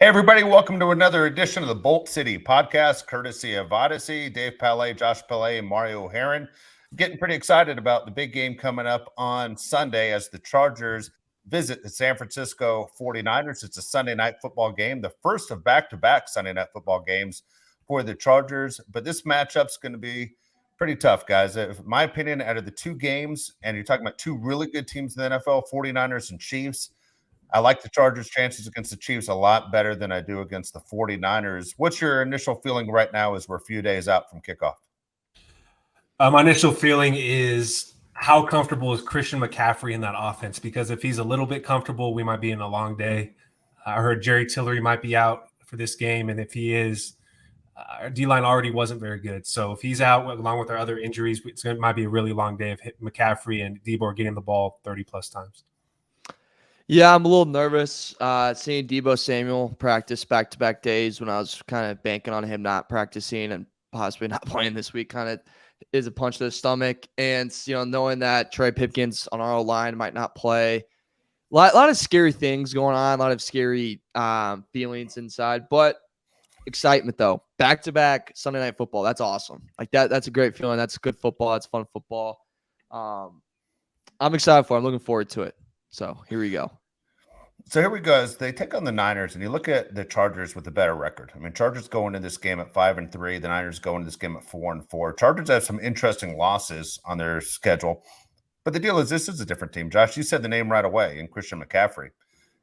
Hey, everybody, welcome to another edition of the Bolt City podcast, courtesy of Odyssey. Dave Palet, Josh Palet, and Mario Herron. Getting pretty excited about the big game coming up on Sunday as the Chargers visit the San Francisco 49ers. It's a Sunday night football game, the first of back-to-back Sunday night football games for the Chargers. But this matchup's going to be pretty tough, guys. In my opinion, out of the two games, and you're talking about two really good teams in the NFL, 49ers and Chiefs, I like the Chargers' chances against the Chiefs a lot better than I do against the 49ers. What's your initial feeling right now as we're a few days out from kickoff? My initial feeling is how comfortable is Christian McCaffrey in that offense? Because if he's a little bit comfortable, we might be in a long day. I heard Jerry Tillery might be out for this game, and if he is, our D-line already wasn't very good. So if he's out along with our other injuries, it might be a really long day of McCaffrey and Debo are getting the ball 30-plus times. Yeah, I'm a little nervous seeing Deebo Samuel practice back-to-back days when I was kind of banking on him not practicing and possibly not playing this week kind of is a punch to the stomach. And, knowing that Trey Pipkins on our line might not play, a lot of scary things going on, a lot of scary feelings inside, but excitement though. Back-to-back Sunday night football, that's awesome. Like that's a great feeling. That's good football. That's fun football. I'm excited for it. I'm looking forward to it. So here we go. So here we go. As they take on the Niners, and you look at the Chargers with a better record. I mean, Chargers go into this game at 5-3. The Niners go into this game at 4-4. Chargers have some interesting losses on their schedule. But the deal is, this is a different team. Josh, you said the name right away in Christian McCaffrey.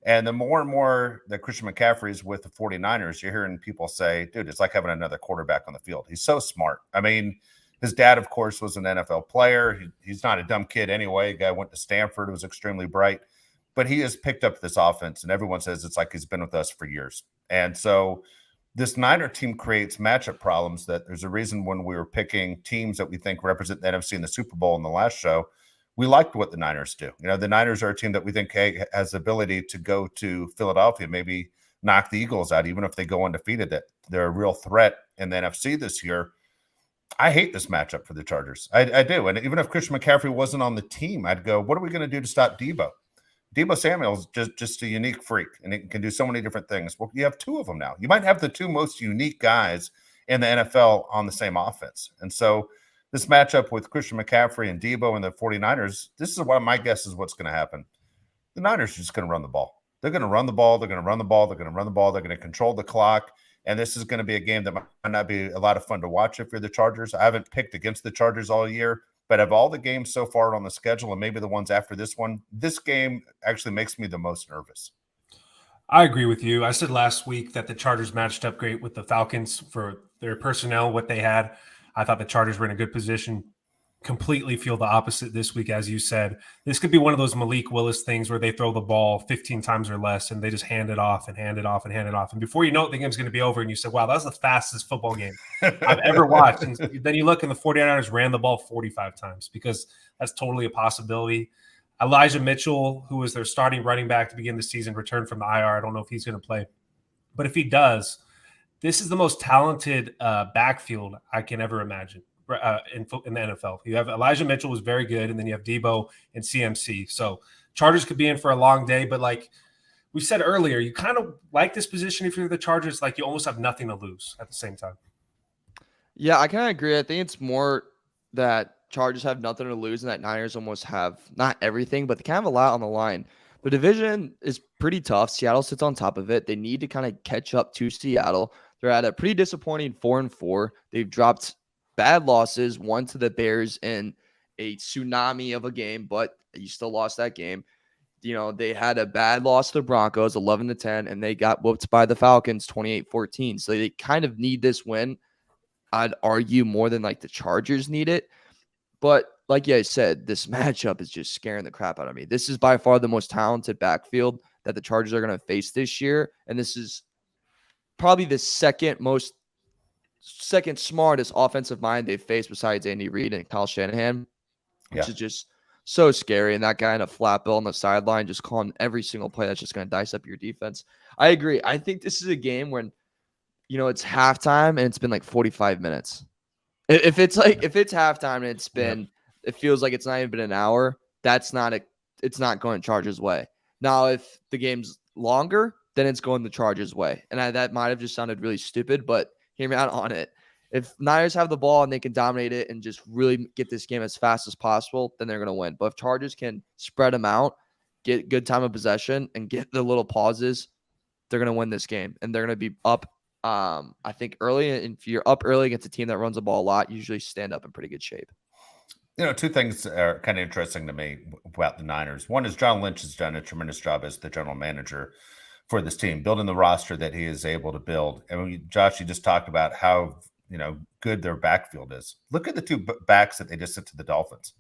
And the more and more that Christian McCaffrey is with the 49ers, you're hearing people say, dude, it's like having another quarterback on the field. He's so smart. I mean, his dad, of course, was an NFL player. He's not a dumb kid anyway. The guy went to Stanford, was extremely bright. But he has picked up this offense, and everyone says it's like he's been with us for years. And so this Niner team creates matchup problems that there's a reason when we were picking teams that we think represent the NFC in the Super Bowl in the last show, we liked what the Niners do. The Niners are a team that we think has the ability to go to Philadelphia, maybe knock the Eagles out, even if they go undefeated, that they're a real threat in the NFC this year. I hate this matchup for the Chargers. I do. And even if Christian McCaffrey wasn't on the team, I'd go, what are we going to do to stop Debo? Debo Samuel's just a unique freak, and he can do so many different things. Well, you have two of them now. You might have the two most unique guys in the NFL on the same offense. And so this matchup with Christian McCaffrey and Debo and the 49ers, this is what my guess is what's going to happen. The Niners are just going to run the ball. They're going to run the ball. They're going to run the ball. They're going to run the ball. They're going to control the clock. And this is going to be a game that might not be a lot of fun to watch if you're the Chargers. I haven't picked against the Chargers all year. But of all the games so far on the schedule, and maybe the ones after this one, this game actually makes me the most nervous. I agree with you. I said last week that the Chargers matched up great with the Falcons for their personnel, what they had. I thought the Chargers were in a good position. Completely feel the opposite this week, as you said. This could be one of those Malik Willis things where they throw the ball 15 times or less and they just hand it off and hand it off and hand it off. And before you know it, the game's going to be over. And you say, wow, that was the fastest football game I've ever watched. And then you look and the 49ers ran the ball 45 times because that's totally a possibility. Elijah Mitchell, who was their starting running back to begin the season, returned from the IR. I don't know if he's going to play. But if he does, this is the most talented backfield I can ever imagine. In the NFL, you have Elijah Mitchell was very good, and then you have Debo and CMC. So Chargers could be in for a long day, but like we said earlier, you kind of like this position if you're the Chargers, like you almost have nothing to lose at the same time. Yeah, I kind of agree. I think it's more that Chargers have nothing to lose, and that Niners almost have not everything, but they kind of have a lot on the line. The division is pretty tough. Seattle sits on top of it. They need to kind of catch up to Seattle. They're at a pretty disappointing 4-4. They've dropped bad losses, one to the Bears in a tsunami of a game, but you still lost that game. They had a bad loss to the Broncos, 11-10, and they got whooped by the Falcons, 28-14. So they kind of need this win. I'd argue more than like the Chargers need it. But like you guys said, this matchup is just scaring the crap out of me. This is by far the most talented backfield that the Chargers are going to face this year. And this is probably the second smartest offensive mind they've faced besides Andy Reid and Kyle Shanahan, which is just so scary. And that guy in a flat bill on the sideline just calling every single play that's just going to dice up your defense. I agree. I think this is a game when, it's halftime and it's been like 45 minutes. If it's halftime and it's been, it feels like it's not even been an hour, it's not going Chargers' way. Now, if the game's longer, then it's going the Chargers' way. And that might have just sounded really stupid, but hear me out on it. If Niners have the ball and they can dominate it and just really get this game as fast as possible, then they're going to win. But if Chargers can spread them out, get good time of possession, and get the little pauses, they're going to win this game. And they're going to be up, I think, early. And if you're up early against a team that runs the ball a lot, you usually stand up in pretty good shape. Two things are kind of interesting to me about the Niners. One is John Lynch has done a tremendous job as the general manager for this team, building the roster that he is able to build. And Josh, you just talked about how good their backfield is. Look at the two backs that they just sent to the Dolphins.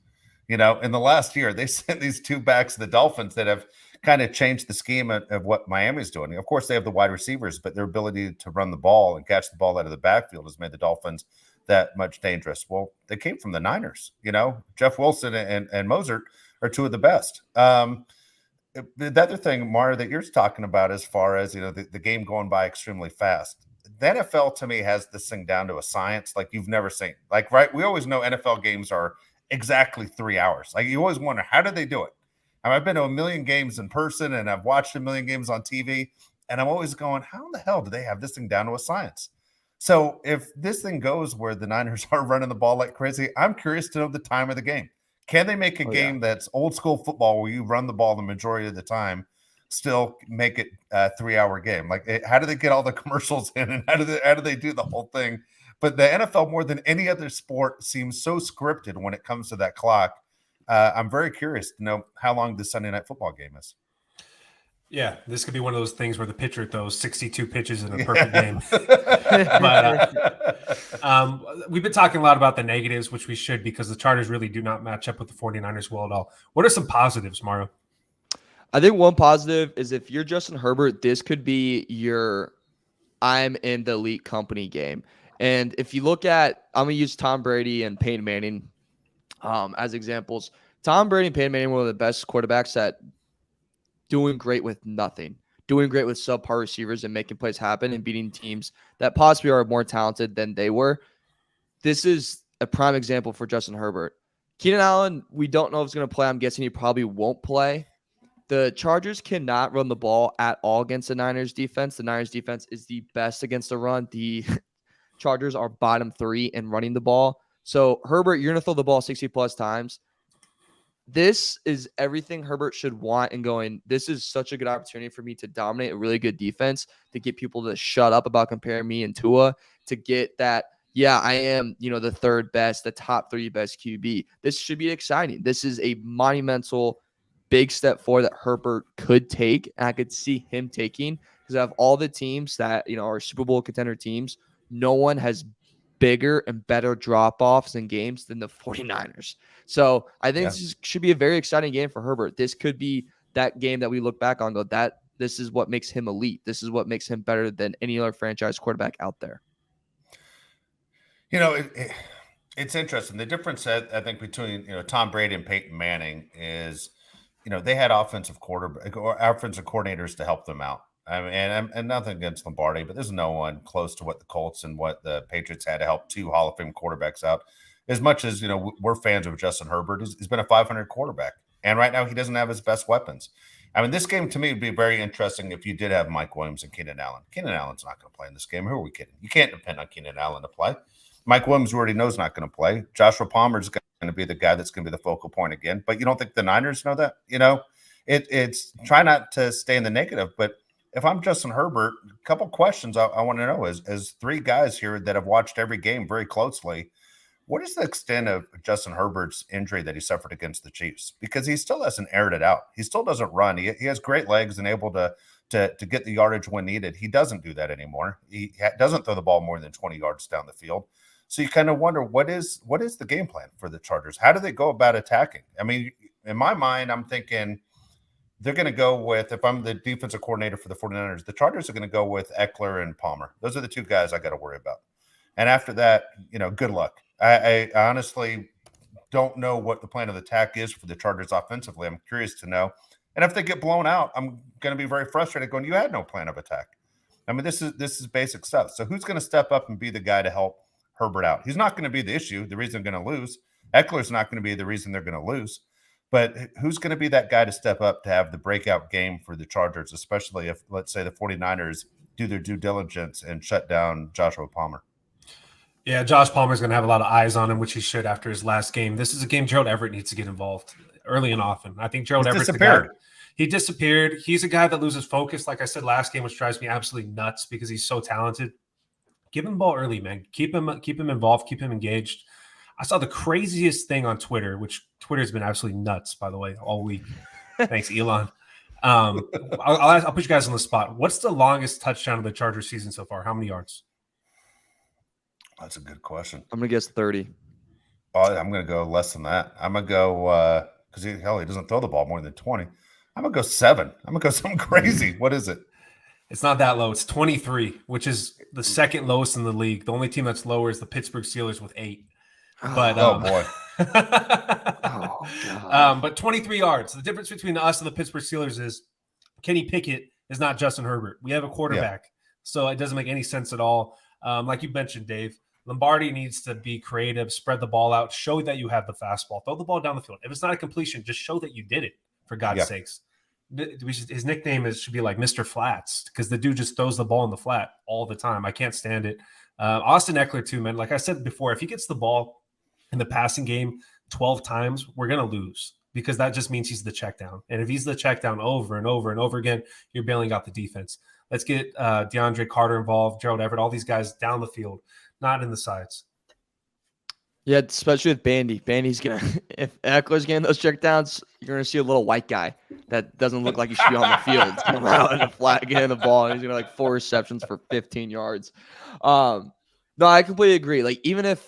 In the last year, they sent these two backs to the Dolphins that have kind of changed the scheme of what Miami's doing. Of course, they have the wide receivers, but their ability to run the ball and catch the ball out of the backfield has made the Dolphins that much dangerous. Well, they came from the Niners. Jeff Wilson and Mozart are two of the best. The other thing, Mario, that you're talking about as far as, the game going by extremely fast. The NFL to me has this thing down to a science like you've never seen. Like, right, we always know NFL games are exactly 3 hours. Like, you always wonder, how do they do it? I've been to a million games in person and I've watched a million games on TV, and I'm always going, how in the hell do they have this thing down to a science? So if this thing goes where the Niners are running the ball like crazy, I'm curious to know the time of the game. Can they make a game that's old school football where you run the ball the majority of the time, still make it a 3-hour game? Like, how do they get all the commercials in, and how do they do the whole thing? But the NFL, more than any other sport, seems so scripted when it comes to that clock. I'm very curious to know how long this Sunday night football game is. Yeah, this could be one of those things where the pitcher throws 62 pitches in a perfect game. But we've been talking a lot about the negatives, which we should, because the Chargers really do not match up with the 49ers well at all. What are some positives, Mario? I think one positive is if you're Justin Herbert, this could be your I'm in the elite company game. And if you look at, I'm going to use Tom Brady and Peyton Manning as examples. Tom Brady and Peyton Manning were one of the best quarterbacks at doing great with nothing, doing great with subpar receivers and making plays happen and beating teams that possibly are more talented than they were. This is a prime example for Justin Herbert. Keenan Allen, we don't know if he's going to play. I'm guessing he probably won't play. The Chargers cannot run the ball at all against the Niners defense. The Niners defense is the best against the run. The Chargers are bottom 3 in running the ball. So Herbert, you're going to throw the ball 60 plus times. This is everything Herbert should want and going, this is such a good opportunity for me to dominate a really good defense, to get people to shut up about comparing me and Tua, to get that, yeah, I am, the third best, the top 3 best QB. This should be exciting. This is a monumental big step forward that Herbert could take, and I could see him taking, because out of all the teams that, are Super Bowl contender teams, no one has bigger and better drop-offs in games than the 49ers. So I think this should be a very exciting game for Herbert. This could be that game that we look back on and go, this is what makes him elite. This is what makes him better than any other franchise quarterback out there. It's interesting. The difference, I think, between Tom Brady and Peyton Manning is, they had offensive coordinators to help them out. I mean, and nothing against Lombardi, but there's no one close to what the Colts and what the Patriots had to help 2 Hall of Fame quarterbacks out. As much as, we're fans of Justin Herbert, he's been a 500 quarterback. And right now he doesn't have his best weapons. I mean, this game to me would be very interesting if you did have Mike Williams and Keenan Allen. Keenan Allen's not going to play in this game. Who are we kidding? You can't depend on Keenan Allen to play. Mike Williams already knows not going to play. Joshua Palmer's going to be the guy that's going to be the focal point again. But you don't think the Niners know that? It's try not to stay in the negative, but if I'm Justin Herbert, a couple questions I want to know is, as 3 guys here that have watched every game very closely, what is the extent of Justin Herbert's injury that he suffered against the Chiefs? Because he still hasn't aired it out. He still doesn't run. He has great legs and able to get the yardage when needed. He doesn't do that anymore. He doesn't throw the ball more than 20 yards down the field. So you kind of wonder, what is the game plan for the Chargers? How do they go about attacking? I mean, in my mind, I'm thinking they're going to go with, if I'm the defensive coordinator for the 49ers, the Chargers are going to go with Eckler and Palmer. Those are the 2 guys I got to worry about. And after that, good luck. I honestly don't know what the plan of attack is for the Chargers offensively. I'm curious to know. And if they get blown out, I'm going to be very frustrated going, you had no plan of attack. I mean, this is basic stuff. So who's going to step up and be the guy to help Herbert out? He's not going to be the issue, the reason they're going to lose. Eckler's not going to be the reason they're going to lose. But who's going to be that guy to step up to have the breakout game for the Chargers, especially if, let's say, the 49ers do their due diligence and shut down Joshua Palmer? Yeah, Josh Palmer's going to have a lot of eyes on him, which he should after his last game. This is a game Gerald Everett needs to get involved early and often. I think Gerald Everett's disappeared. He disappeared. He's a guy that loses focus, like I said last game, which drives me absolutely nuts because he's so talented. Give him the ball early, man. Keep him involved. Keep him engaged. I saw the craziest thing on Twitter, which Twitter's been absolutely nuts, by the way, all week. Thanks, Elon. I'll put you guys on the spot. What's the longest touchdown of the Chargers season so far? How many yards? That's a good question. I'm going to guess 30. Oh, I'm going to go less than that. I'm going to go because he doesn't throw the ball more than 20. I'm going to go 7. I'm going to go something crazy. What is it? It's not that low. It's 23, which is the second lowest in the league. The only team that's lower is the Pittsburgh Steelers with 8. But oh boy. But 23 yards. The difference between us and the Pittsburgh Steelers is Kenny Pickett is not Justin Herbert. We have a quarterback, so it doesn't make any sense at all. Like you mentioned, Dave, Lombardi needs to be creative, spread the ball out, show that you have the fastball, throw the ball down the field. If it's not a completion, just show that you did it, for God's sakes. His nickname should be like Mr. Flats because the dude just throws the ball in the flat all the time. I can't stand it. Austin Eckler too, man. Like I said before, if he gets the ball in the passing game 12 times, we're going to lose because that just means he's the check down. And if he's the check down over and over and over again, you're bailing out the defense. Let's get DeAndre Carter involved, Gerald Everett, all these guys down the field, not in the sides. Yeah, especially with Bandy. Bandy's going to – if Eckler's getting those checkdowns, you're going to see a little white guy that doesn't look like he should be on the field. He's going to run out in the flat, getting the ball, and he's going to 4 receptions for 15 yards. No, I completely agree. Like, even if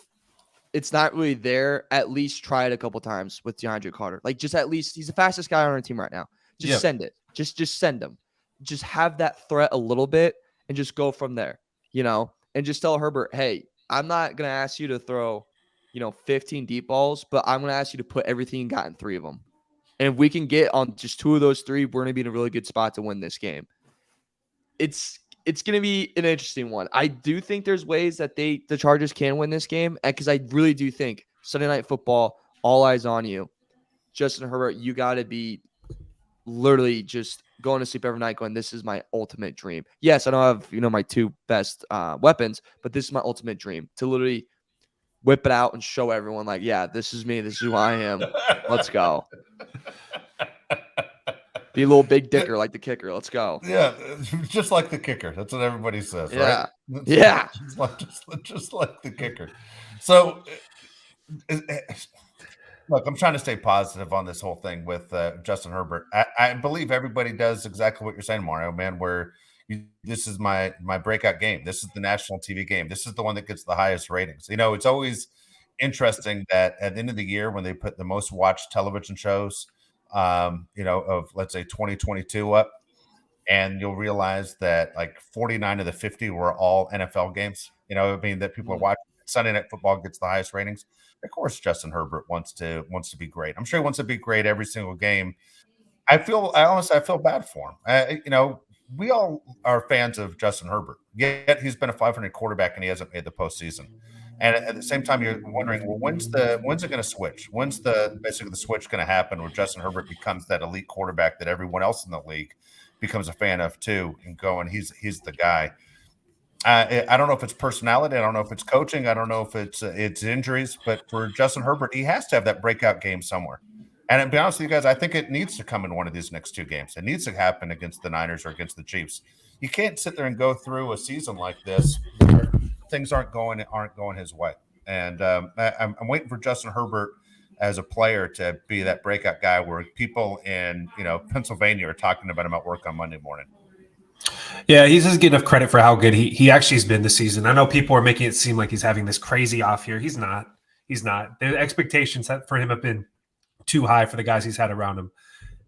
it's not really there, at least try it a couple times with DeAndre Carter. Like, just at least – he's the fastest guy on our team right now. Just send it. Just send him. Just have that threat a little bit and just go from there, and just tell Herbert, hey, I'm not going to ask you to throw, 15 deep balls, but I'm going to ask you to put everything you got in 3 of them. And if we can get on just 2 of those 3, we're going to be in a really good spot to win this game. It's going to be an interesting one. I do think there's ways that the Chargers can win this game because I really do think Sunday Night Football, all eyes on you. Justin Herbert, you got to be literally just going to sleep every night going, this is my ultimate dream. Yes, I don't have, my 2 best weapons, but this is my ultimate dream to literally whip it out and show everyone like, yeah, this is me. This is who I am. Let's go. Be a little big dicker like the kicker. Let's go. Yeah, just like the kicker. That's what everybody says, right? Yeah. Just like the kicker. So, look, I'm trying to stay positive on this whole thing with Justin Herbert. I believe everybody does exactly what you're saying, Mario, man, where this is my breakout game. This is the national TV game. This is the one that gets the highest ratings. It's always interesting that at the end of the year when they put the most watched television shows, of let's say 2022 up, and you'll realize that like 49 of the 50 were all NFL games. That people are watching. Sunday Night Football gets the highest ratings. Of course, Justin Herbert wants to be great. I'm sure he wants to be great every single game. I honestly feel bad for him. We all are fans of Justin Herbert, yet he's been a 500 quarterback and he hasn't made the postseason. And at the same time, you're wondering, well, when's it going to switch? When's basically the switch going to happen where Justin Herbert becomes that elite quarterback that everyone else in the league becomes a fan of too, and going, he's the guy. I don't know if it's personality. I don't know if it's coaching. I don't know if it's injuries. But for Justin Herbert, he has to have that breakout game somewhere. And to be honest with you guys, I think it needs to come in one of these next 2 games. It needs to happen against the Niners or against the Chiefs. You can't sit there and go through a season like this where things aren't going his way. And I'm waiting for Justin Herbert as a player to be that breakout guy where people in Pennsylvania are talking about him at work on Monday morning. Yeah, he doesn't get enough credit for how good he actually has been this season. I know people are making it seem like he's having this crazy off year. He's not. The expectations for him have been too high for the guys he's had around him.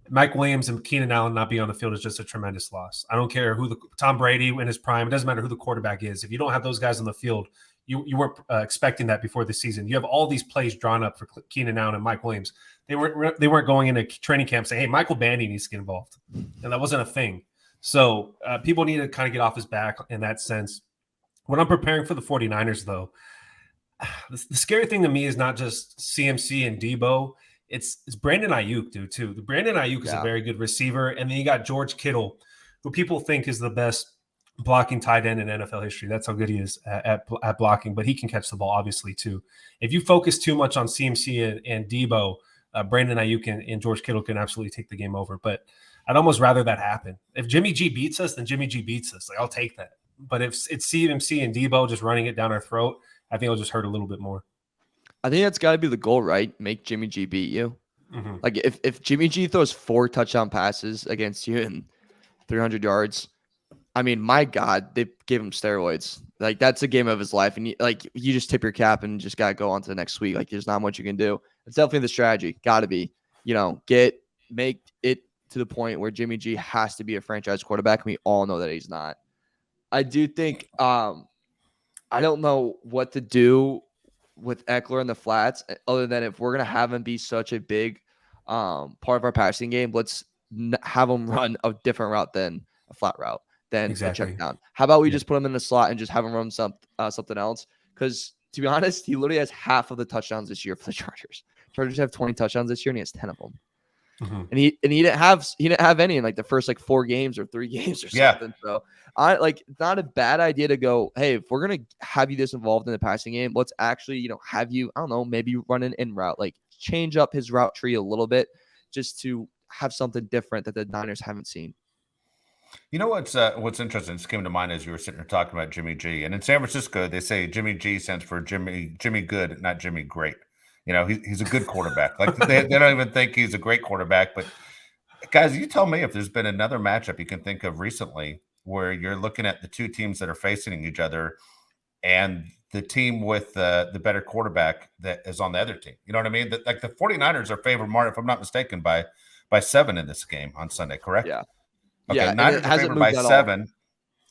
Mike Williams and Keenan Allen not being on the field is just a tremendous loss. I don't care who Tom Brady in his prime. It doesn't matter who the quarterback is. If you don't have those guys on the field, you weren't expecting that before the season. You have all these plays drawn up for Keenan Allen and Mike Williams. They weren't going into training camp saying, hey, Michael Bandy needs to get involved. And that wasn't a thing. So people need to kind of get off his back in that sense. When I'm preparing for the 49ers, though, the scary thing to me is not just CMC and Debo. it's Brandon Ayuk, dude, too. The Brandon Ayuk is a very good receiver. And then you got George Kittle, who people think is the best blocking tight end in NFL history. That's how good he is at blocking, but he can catch the ball, obviously, too. If you focus too much on CMC and Debo, Brandon Ayuk and George Kittle can absolutely take the game over. But I'd almost rather that happen. If Jimmy G beats us, then Jimmy G beats us. Like, I'll take that. But if it's CMC and Debo just running it down our throat, I think it'll just hurt a little bit more. I think that's got to be the goal, right? Make Jimmy G beat you. Mm-hmm. Like if Jimmy G throws 4 touchdown passes against you and 300 yards, I mean, my God, they gave him steroids. Like, that's a game of his life. And you just tip your cap and just got to go on to the next week. Like, there's not much you can do. It's definitely the strategy. Got to be, make it to the point where Jimmy G has to be a franchise quarterback. And we all know that he's not. I do think, I don't know what to do with Eckler in the flats, other than if we're going to have him be such a big part of our passing game, let's have him run a different route than a flat route. Then check down. How about we just put him in the slot and just have him run something else? Because to be honest, he literally has half of the touchdowns this year for the Chargers. Chargers have 20 touchdowns this year, and he has 10 of them. Mm-hmm. And he didn't have any in like the first like 4 games or 3 games or something. So it's not a bad idea to go, hey, if we're gonna have you this involved in the passing game, let's actually have you, I don't know, maybe run an in route, like change up his route tree a little bit, just to have something different that the Niners haven't seen. You know what's interesting? This came to mind as you were sitting here talking about Jimmy G. And in San Francisco, they say Jimmy G stands for Jimmy Good, not Jimmy Great. He's a good quarterback. Like they don't even think he's a great quarterback. But guys, you tell me if there's been another matchup you can think of recently where you're looking at the two teams that are facing each other, and the team with the better quarterback that is on the other team. You know what I mean? Like the 49ers are favored, Martin, if I'm not mistaken, by 7 in this game on Sunday, correct? Yeah. Okay, yeah, Niners are favored by 7.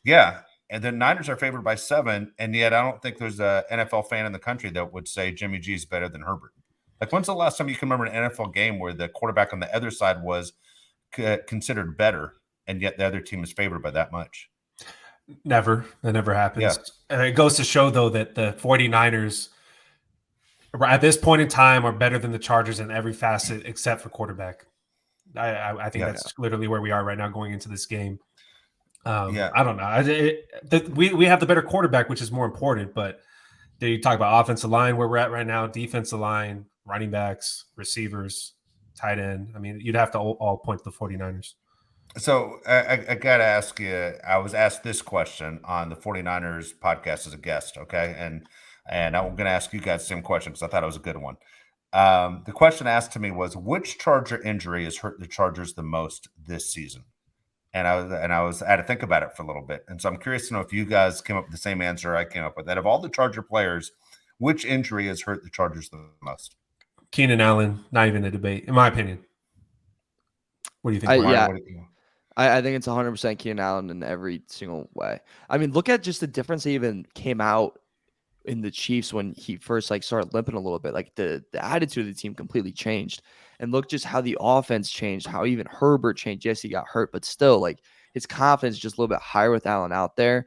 Yeah, and then Niners are favored by 7, and yet I don't think there's an NFL fan in the country that would say Jimmy G is better than Herbert. Like, when's the last time you can remember an NFL game where the quarterback on the other side was considered better, and yet the other team is favored by that much? Never. That never happens. Yeah. And it goes to show, though, that the 49ers at this point in time are better than the Chargers in every facet except for quarterback. I think that's literally where we are right now going into this game. I don't know. We have the better quarterback, which is more important. But you talk about offensive line where we're at right now, defensive line, running backs, receivers, tight end. I mean, you'd have to all point to the 49ers. So I got to ask you, I was asked this question on the 49ers podcast as a guest, okay? And I'm going to ask you guys the same question because I thought it was a good one. The question asked to me was, which Charger injury has hurt the Chargers the most this season? And I had to think about it for a little bit. And so I'm curious to know if you guys came up with the same answer I came up with. That of all the Charger players, which injury has hurt the Chargers the most? Keenan Allen, not even a debate, in my opinion. What do you think? I think it's 100% Keenan Allen in every single way. I mean, look at just the difference that even came out in the Chiefs when he first started limping a little bit. Like the attitude of the team completely changed. And look just how the offense changed, how even Herbert changed. Yes, he got hurt, but still, his confidence is just a little bit higher with Allen out there.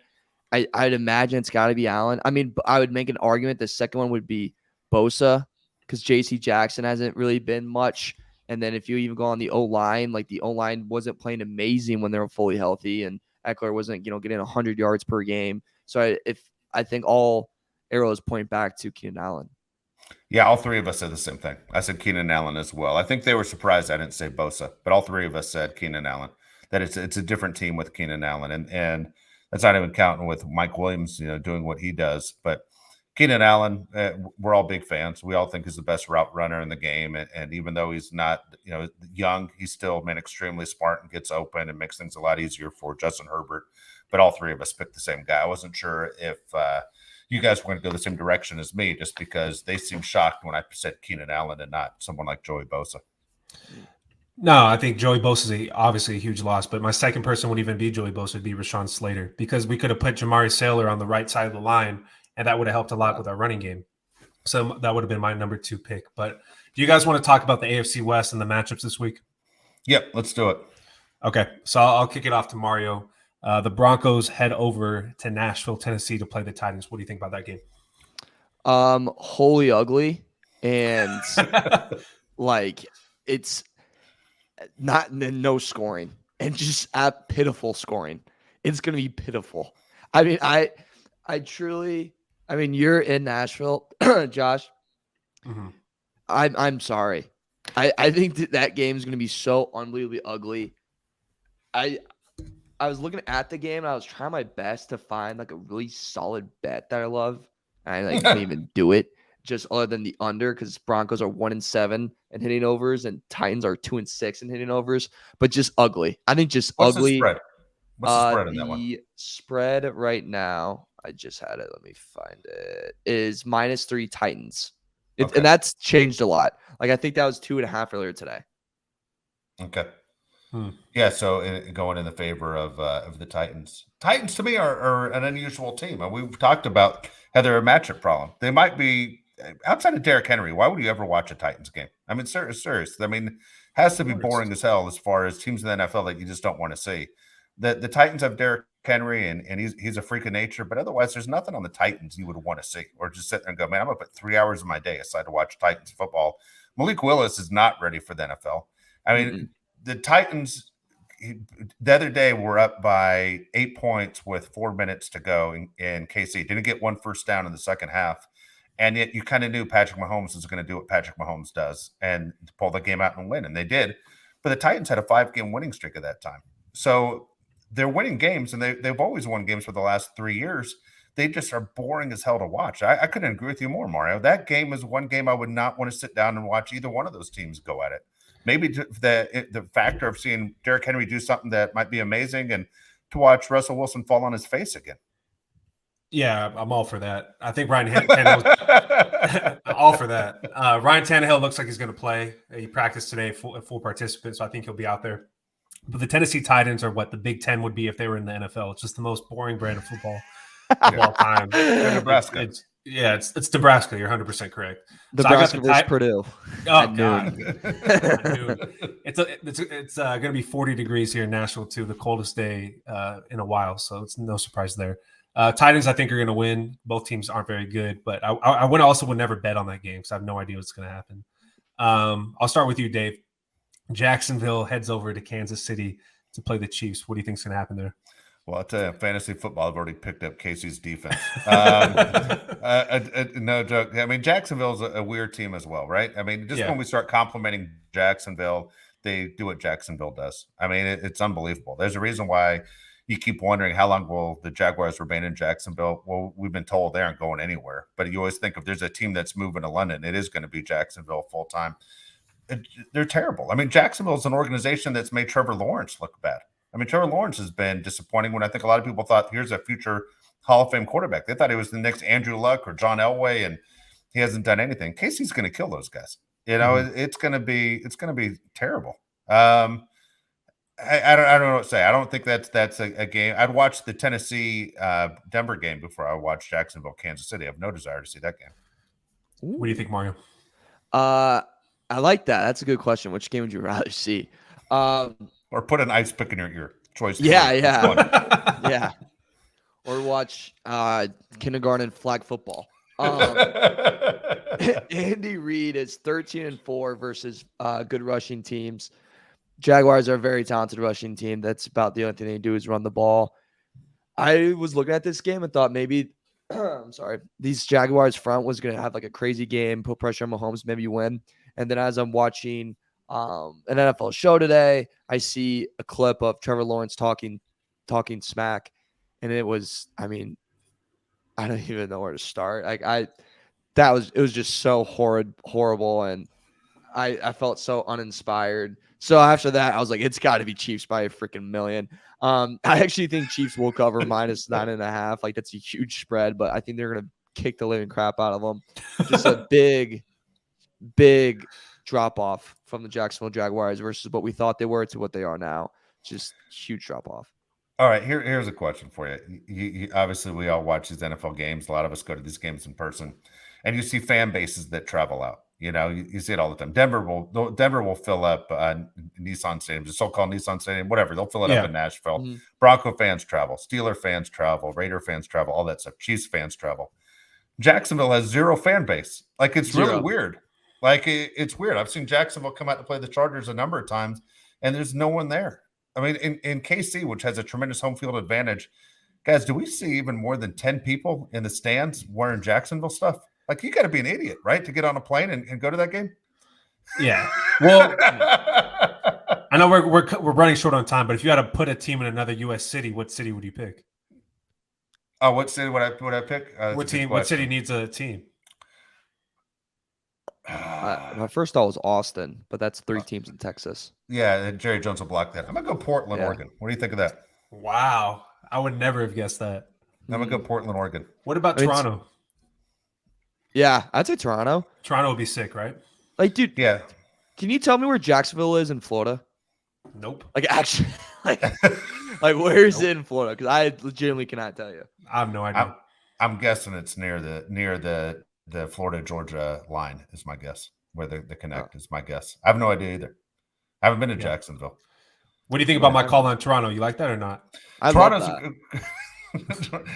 I'd imagine it's got to be Allen. I mean, I would make an argument the second one would be Bosa, because J.C. Jackson hasn't really been much. And then if you even go on the O-line, the O-line wasn't playing amazing when they were fully healthy, and Eckler wasn't, getting 100 yards per game. So I think all arrows point back to Keenan Allen. Yeah, all three of us said the same thing. I said Keenan Allen as well. I think they were surprised I didn't say Bosa, but all three of us said Keenan Allen. That it's a different team with Keenan Allen, and that's not even counting with Mike Williams, doing what he does. But Keenan Allen, we're all big fans. We all think he's the best route runner in the game, and even though he's not, young, he's still extremely smart and gets open and makes things a lot easier for Justin Herbert. But all three of us picked the same guy. I wasn't sure if you guys were going to go the same direction as me, just because they seemed shocked when I said Keenan Allen and not someone like Joey Bosa. No, I think Joey Bosa is obviously a huge loss, but my second person would even be Joey Bosa, would be Rashawn Slater, because we could have put Jamari Sailor on the right side of the line, and that would have helped a lot with our running game. So that would have been my number 2 pick. But do you guys want to talk about the AFC West and the matchups this week? Yep, let's do it. Okay, so I'll kick it off to Mario. The Broncos head over to Nashville, Tennessee to play the Titans. What do you think about that game? Wholly ugly. And like it's not no scoring and just at pitiful scoring. It's gonna be pitiful. I mean, I truly. I mean, you're in Nashville, Josh. Mm-hmm. I'm sorry. I think that game is gonna be so unbelievably ugly. I was looking at the game and I was trying my best to find like a really solid bet that I love. And I like couldn't even do it just other than the under because Broncos are 1-7 and hitting overs and Titans are 2-6 and hitting overs, but just ugly. I think just What's ugly. the spread? What's the spread on that one? The spread right now, I just had it. Let me find it. Is -3 Titans. Okay. And that's changed a lot. Like I think that was 2.5 earlier today. Okay. Yeah, so going in the favor of the Titans. Titans to me are an unusual team, and we've talked about how they're a matchup problem. They might be outside of Derrick Henry. Why would you ever watch a Titans game? I mean, serious. I mean, has to be boring as hell as far as teams in the NFL that you just don't want to see. The Titans have Derrick Henry, and he's a freak of nature, but otherwise, there's nothing on the Titans you would want to see, or just sit there and go, man, I'm gonna put 3 hours of my day aside to watch Titans football. Malik Willis is not ready for the NFL. I mean, the Titans the other day were up by 8 points with 4 minutes to go in KC. Didn't get one first down in the second half. And yet you kind of knew Patrick Mahomes was going to do what Patrick Mahomes does and pull the game out and win. And they did. But the Titans had a 5-game winning streak at that time. So they're winning games, and they've always won games for the last 3 years. They just are boring as hell to watch. I couldn't agree with you more, Mario. That game is one game I would not want to sit down and watch either one of those teams go at it. Maybe the factor of seeing Derrick Henry do something that might be amazing, and to watch Russell Wilson fall on his face again. Yeah, I'm all for that. I think Ryan Tannehill all for that. Ryan Tannehill looks like he's going to play. He practiced today, full participant, so I think he'll be out there. But the Tennessee Titans are what the Big Ten would be if they were in the NFL. It's just the most boring brand of football of all time. Nebraska. It's Nebraska. You're 100% correct. Nebraska versus Purdue. Oh God! It's going to be 40 degrees here in Nashville too, the coldest day in a while. So it's no surprise there. Titans, I think, are going to win. Both teams aren't very good, but I would never bet on that game because I have no idea what's going to happen. I'll start with you, Dave. Jacksonville heads over to Kansas City to play the Chiefs. What do you think is going to happen there? Well, I'll tell you, fantasy football, I've already picked up Casey's defense. No joke. I mean, Jacksonville's a weird team as well, right? I mean, when we start complimenting Jacksonville, they do what Jacksonville does. I mean, it's unbelievable. There's a reason why you keep wondering how long will the Jaguars remain in Jacksonville. Well, we've been told they aren't going anywhere. But you always think if there's a team that's moving to London, it is going to be Jacksonville full time. They're terrible. I mean, Jacksonville is an organization that's made Trevor Lawrence look bad. I mean, Trevor Lawrence has been disappointing when I think a lot of people thought here's a future Hall of Fame quarterback. They thought he was the next Andrew Luck or John Elway, and he hasn't done anything. Casey's going to kill those guys. You know, it's going to be terrible. I don't know what to say. I don't think that's a game. I'd watch the Tennessee Denver game before I watch Jacksonville Kansas City. I have no desire to see that game. What do you think, Mario? I like that. That's a good question. Which game would you rather see? Or put an ice pick in your ear. Choice. Yeah. Or watch kindergarten flag football. Andy Reid is 13-4 versus good rushing teams. Jaguars are a very talented rushing team. That's about the only thing they do is run the ball. I was looking at this game and thought maybe, these Jaguars front was going to have like a crazy game, put pressure on Mahomes, maybe win. And then as I'm watching an NFL show today, I see a clip of Trevor Lawrence talking smack, and it was, I mean, I don't even know where to start. It was just so horrible, and I felt so uninspired. So after that, I was like, it's got to be Chiefs by a freaking million. I actually think Chiefs will cover -9.5. Like that's a huge spread, but I think they're gonna kick the living crap out of them. Just a big drop off from the Jacksonville Jaguars versus what we thought they were to what they are now. Just huge drop off. All right, here's a question for you. You obviously, we all watch these NFL games. A lot of us go to these games in person, and you see fan bases that travel out. You know, you see it all the time. Denver will fill up Nissan Stadium, the so-called Nissan Stadium, whatever. They'll fill it up in Nashville. Mm-hmm. Bronco fans travel. Steeler fans travel. Raider fans travel. All that stuff. Chiefs fans travel. Jacksonville has zero fan base. Like, it's really weird. Like it's weird. I've seen Jacksonville come out to play the Chargers a number of times, and there's no one there. I mean, in KC, which has a tremendous home field advantage, guys, do we see even more than 10 people in the stands wearing Jacksonville stuff? Like, you got to be an idiot, right, to get on a plane and go to that game? Yeah. Well, I know we're running short on time, but if you had to put a team in another U.S. city, what city would you pick? Oh, what city would I pick? What team? What city needs a team? My first thought was Austin, but that's 3 teams in Texas. Yeah, Jerry Jones will block that. I'm gonna go Portland, Oregon. What do you think of that? Wow, I would never have guessed that. I'm gonna go Portland, Oregon. What about Toronto? Yeah, I'd say Toronto. Toronto would be sick, right? Like, dude. Yeah. Can you tell me where Jacksonville is in Florida? Nope. Like, actually, like where is it in Florida? Because I legitimately cannot tell you. I have no idea. I'm guessing it's near the Florida Georgia line is my guess. Where the connect is my guess. I have no idea either. I haven't been to Jacksonville. What do you think about my call on Toronto? You like that or not? Toronto's.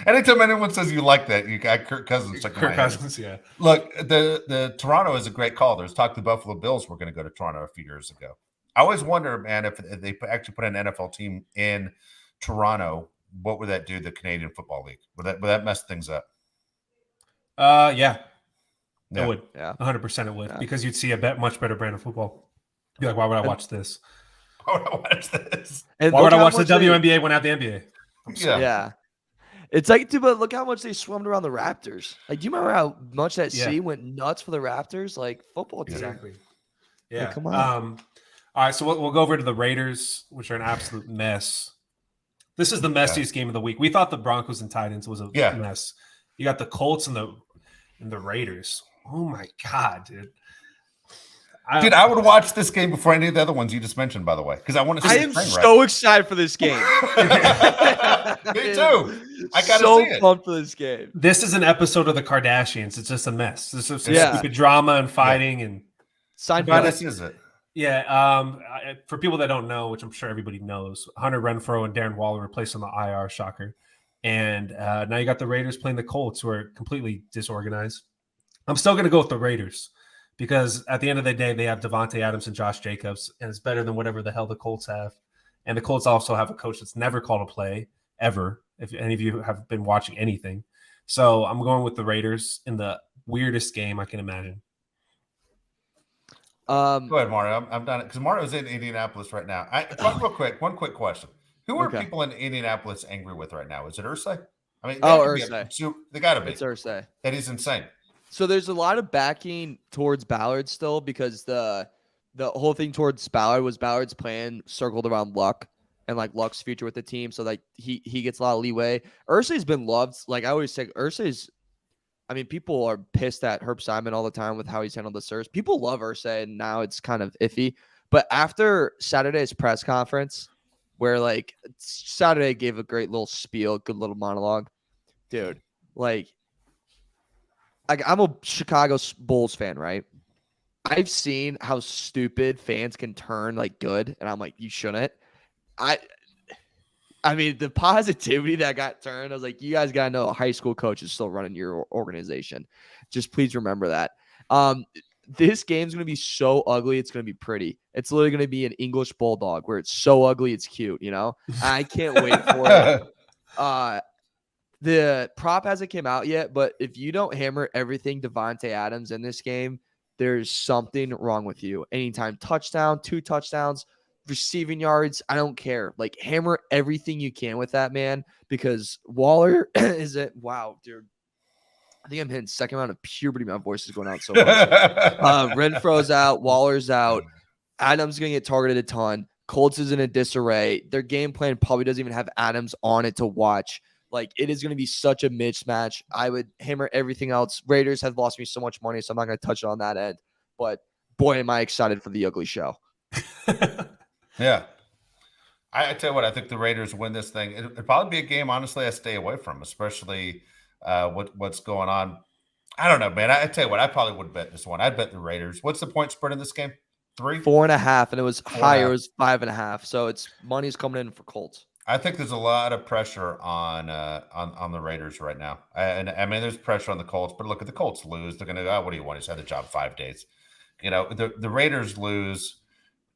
Anytime anyone says you like that, you got Kirk Cousins. Kirk Cousins, yeah. Look, the Toronto is a great call. There's talk the Buffalo Bills were going to go to Toronto a few years ago. I always wonder, man, if they actually put an NFL team in Toronto, what would that do to the Canadian Football League? Would that mess things up? Yeah. Yeah. It would. Yeah. 100% it would, because you'd see a much better brand of football. You'd be like, why would I watch this? Why would I watch this? And why would I watch the WNBA when I have the NBA? Yeah. It's like, dude, but look how much they swummed around the Raptors. Like, do you remember how much that sea went nuts for the Raptors? Like, football team. Exactly. Yeah. Like, come on. All right, so we'll go over to the Raiders, which are an absolute mess. This is the messiest game of the week. We thought the Broncos and Titans was a mess. You got the Colts and the Raiders. Oh my God, dude. I would watch this game before any of the other ones you just mentioned, by the way, because I want to see. I am so excited for this game. Me too. I gotta so see it. pumped for this game. This is an episode of the Kardashians. It's just a mess. This is stupid drama and fighting and. This is it. Yeah. For people that don't know, which I'm sure everybody knows, Hunter Renfrow and Darren Waller were placed on the IR, shocker. And now you got the Raiders playing the Colts, who are completely disorganized. I'm still going to go with the Raiders because at the end of the day, they have Devontae Adams and Josh Jacobs, and it's better than whatever the hell the Colts have. And the Colts also have a coach that's never called a play ever, if any of you have been watching anything. So I'm going with the Raiders in the weirdest game I can imagine. Go ahead, Mario. I'm done because Mario's in Indianapolis right now. One quick question. Who are people in Indianapolis angry with right now? Is it Irsay? I mean, Irsay. They got to be. It's Irsay. That he's insane. So there's a lot of backing towards Ballard still because the whole thing towards Ballard was Ballard's plan circled around Luck and like Luck's future with the team. So like he gets a lot of leeway. Irsay's been loved. Like I always say, people are pissed at Herb Simon all the time with how he's handled the search. People love Irsay, and now it's kind of iffy. But after Saturday's press conference, where like Saturday gave a great little spiel, good little monologue, dude. Like I'm a Chicago Bulls fan, right? I've seen how stupid fans can turn like good, and I'm like, you shouldn't. I mean, the positivity that got turned, I was like, you guys got to know a high school coach is still running your organization. Just please remember that. This game's going to be so ugly, it's going to be pretty. It's literally going to be an English bulldog where it's so ugly, it's cute, you know? I can't wait for it. The prop hasn't come out yet, but if you don't hammer everything Devontae Adams in this game, there's something wrong with you. Anytime touchdown, 2 touchdowns, receiving yards, I don't care. Like, hammer everything you can with that man because Waller is it. Wow, dude. I think I'm hitting second round of puberty. My voice is going out so much. Renfro's out. Waller's out. Adams going to get targeted a ton. Colts is in a disarray. Their game plan probably doesn't even have Adams on it to watch. Like, it is going to be such a mismatch. I would hammer everything else. Raiders have lost me so much money, so I'm not going to touch it on that end. But, boy, am I excited for the ugly show. Yeah. I tell you what, I think the Raiders win this thing. It'll probably be a game, honestly, I stay away from, especially what's going on. I don't know, man. I tell you what, I probably would bet this one. I'd bet the Raiders. What's the point spread in this game? 3? 4.5, and it was higher. It was 5.5. So it's money's coming in for Colts. I think there's a lot of pressure on the Raiders right now. And I mean, there's pressure on the Colts, but look, if the Colts lose, they're going to go, what do you want? He's had the job 5 days. The Raiders lose.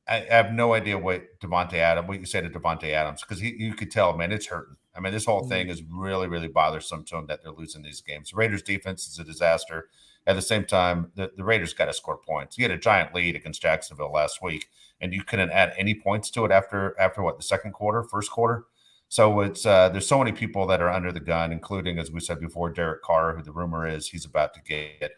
I have no idea what you say to Devontae Adams, because you could tell, man, it's hurting. I mean, this whole thing is really, really bothersome to them that they're losing these games. The Raiders defense is a disaster. At the same time, the Raiders got to score points. You had a giant lead against Jacksonville last week, and you couldn't add any points to it after what, the second quarter, first quarter. So it's there's so many people that are under the gun, including, as we said before, Derek Carr, who the rumor is he's about to get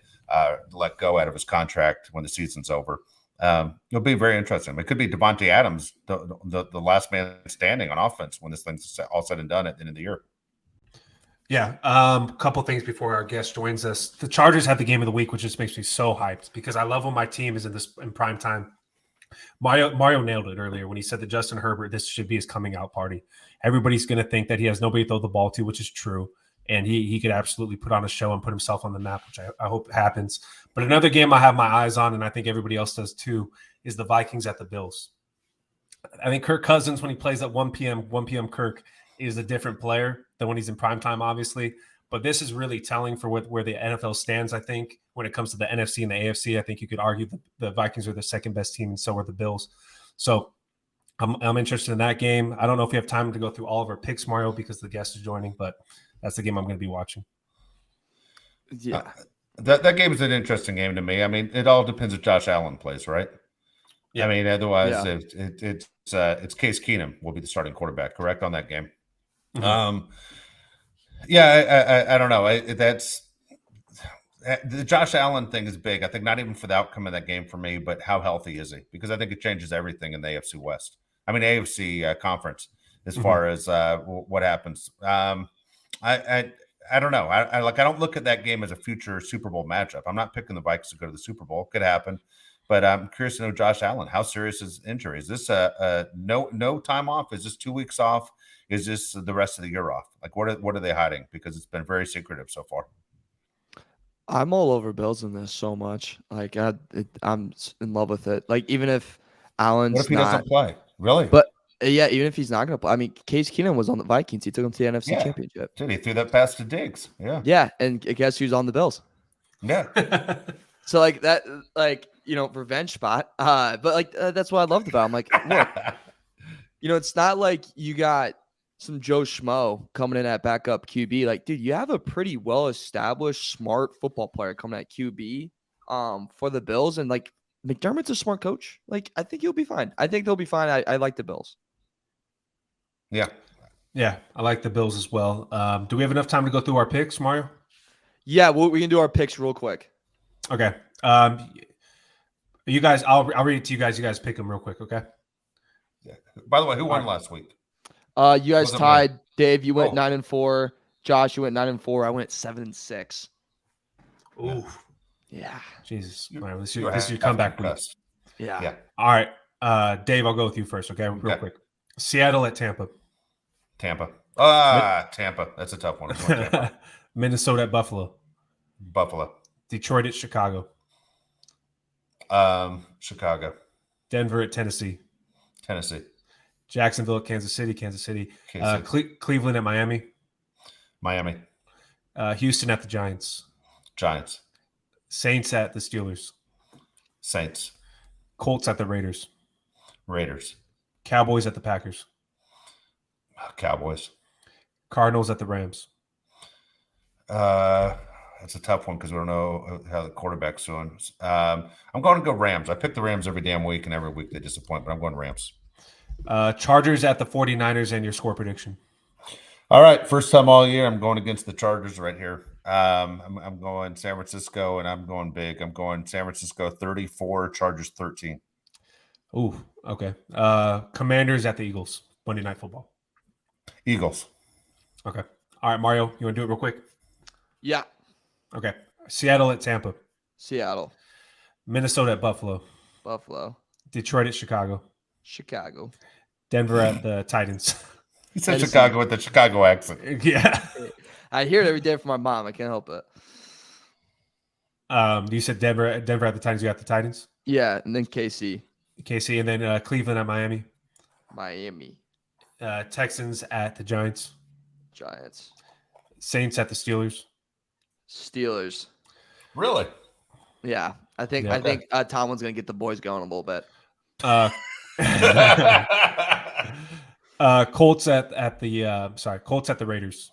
let go out of his contract when the season's over. It'll be very interesting. It could be Devontae Adams, the last man standing on offense when this thing's all said and done at the end of the year. Yeah. A couple things before our guest joins us. The Chargers had the game of the week, which just makes me so hyped because I love when my team is in prime time. Mario nailed it earlier when he said that Justin Herbert, this should be his coming out party. Everybody's going to think that he has nobody to throw the ball to, which is true. And he could absolutely put on a show and put himself on the map, which I hope happens. But another game I have my eyes on, and I think everybody else does too, is the Vikings at the Bills. I think Kirk Cousins, when he plays at 1 p.m. Kirk, is a different player than when he's in primetime, obviously. But this is really telling for where the NFL stands, I think, when it comes to the NFC and the AFC. I think you could argue the Vikings are the second best team, and so are the Bills. So I'm interested in that game. I don't know if we have time to go through all of our picks, Mario, because the guest is joining, but that's the game I'm going to be watching. Yeah. That game is an interesting game to me. I mean, it all depends if Josh Allen plays, right? Yeah. I mean, otherwise, it's Case Keenum will be the starting quarterback, correct, on that game. Mm-hmm. I don't know. That's the Josh Allen thing is big. I think not even for the outcome of that game for me, but how healthy is he? Because I think it changes everything in the AFC West. I mean, AFC conference as far as what happens. I don't know. I don't look at that game as a future Super Bowl matchup. I'm not picking the Vikings to go to the Super Bowl. Could happen. But I'm curious to know Josh Allen. How serious is injury? Is this no time off? Is this 2 weeks off? Is this the rest of the year off? Like, what are they hiding? Because it's been very secretive so far. I'm all over Bills in this so much. Like, I'm in love with it. Like, even if Allen's what if he doesn't play? Really? But yeah, even if he's not going to play. I mean, Case Keenum was on the Vikings. He took him to the NFC Championship. Dude, he threw that pass to Diggs. Yeah. Yeah, and guess who's on the Bills? Yeah. So like that, like, revenge spot. But that's what I loved about him. Like, look, it's not like you got some Joe Schmo coming in at backup QB. Like, dude, you have a pretty well-established, smart football player coming at QB for the Bills. And, like, McDermott's a smart coach. Like, I think he'll be fine. I think they'll be fine. I like the Bills. Yeah. Yeah, I like the Bills as well. Do we have enough time to go through our picks, Mario? Yeah, we can do our picks real quick. Okay. You guys, I'll read it to you guys. You guys pick them real quick, okay? Yeah. By the way, who won last week? You guys tied. Dave, you went 9-4. Josh, you went 9-4. I went 7-6. Ooh. Yeah. Jesus. Right, this is your comeback week. Yeah. All right. Dave, I'll go with you first, okay? Real quick. Seattle at Tampa. Tampa. Tampa. That's a tough one. Tampa. Minnesota at Buffalo. Buffalo. Detroit at Chicago. Chicago. Denver at Tennessee. Tennessee. Jacksonville at Kansas City. Cleveland at Miami. Miami. Houston at the Giants. Giants. Saints at the Steelers. Saints. Colts at the Raiders. Raiders. Cowboys at the Packers. Cowboys. Cardinals at the Rams. That's a tough one because we don't know how the quarterback's doing. I'm going to go Rams. I pick the Rams every damn week, and every week they disappoint, but I'm going Rams. Chargers at the 49ers, and your score prediction. All right. First time all year, I'm going against the Chargers right here. I'm going San Francisco, and I'm going big. I'm going San Francisco 34, Chargers 13. Ooh, okay. Commanders at the Eagles, Monday Night Football. Eagles. Okay. All right, Mario, you want to do it real quick? Yeah. Okay. Seattle at Tampa. Seattle. Minnesota at Buffalo. Buffalo. Detroit at Chicago. Chicago. Denver at the Titans. He said Chicago with the Chicago accent. Yeah. I hear it every day from my mom. I can't help it. You said Denver at the Titans. You got the Titans? Yeah, and then KC. And then Cleveland at Miami. Miami. Texans at the Giants. Giants. Saints at the Steelers. Steelers. Really? Yeah. I think Tomlin's gonna get the boys going a little bit. Colts at the Raiders.